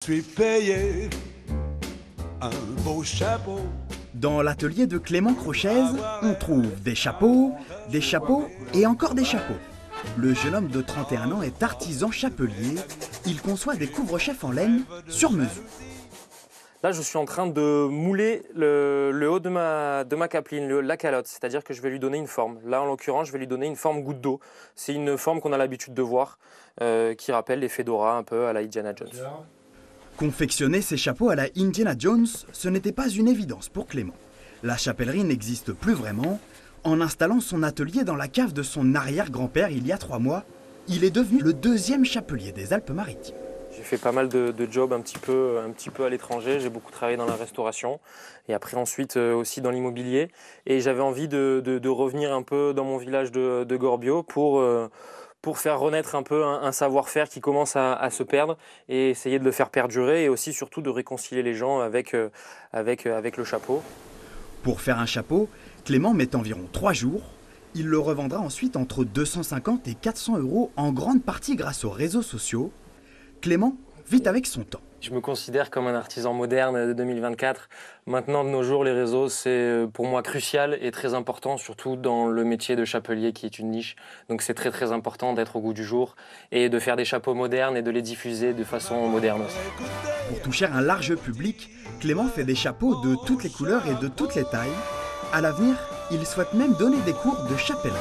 Je suis payé un beau chapeau. Dans l'atelier de Clément Crochaise, on trouve des chapeaux et encore des chapeaux. Le jeune homme de 31 ans est artisan chapelier. Il conçoit des couvre-chefs en laine sur mesure. Là, je suis en train de mouler le haut de ma capeline, la calotte, c'est-à-dire que je vais lui donner une forme. Là, en l'occurrence, je vais lui donner une forme goutte d'eau. C'est une forme qu'on a l'habitude de voir, qui rappelle les fedoras un peu à la Indiana Jones. Confectionner ces chapeaux à la Indiana Jones, ce n'était pas une évidence pour Clément. La chapellerie n'existe plus vraiment. En installant son atelier dans la cave de son arrière-grand-père il y a 3 mois, il est devenu le 2e chapelier des Alpes-Maritimes. J'ai fait pas mal de jobs un petit peu à l'étranger. J'ai beaucoup travaillé dans la restauration et après ensuite aussi dans l'immobilier. Et j'avais envie de revenir un peu dans mon village de Gorbio pour faire renaître un peu un savoir-faire qui commence à se perdre et essayer de le faire perdurer et aussi surtout de réconcilier les gens avec le chapeau. Pour faire un chapeau, Clément met environ 3 jours. Il le revendra ensuite entre 250 et 400 € en grande partie grâce aux réseaux sociaux. Clément vit avec son temps. Je me considère comme un artisan moderne de 2024. Maintenant, de nos jours, les réseaux, c'est pour moi crucial et très important, surtout dans le métier de chapelier qui est une niche. Donc c'est très très important d'être au goût du jour et de faire des chapeaux modernes et de les diffuser de façon moderne aussi. Pour toucher un large public, Clément fait des chapeaux de toutes les couleurs et de toutes les tailles. À l'avenir, il souhaite même donner des cours de chapellerie.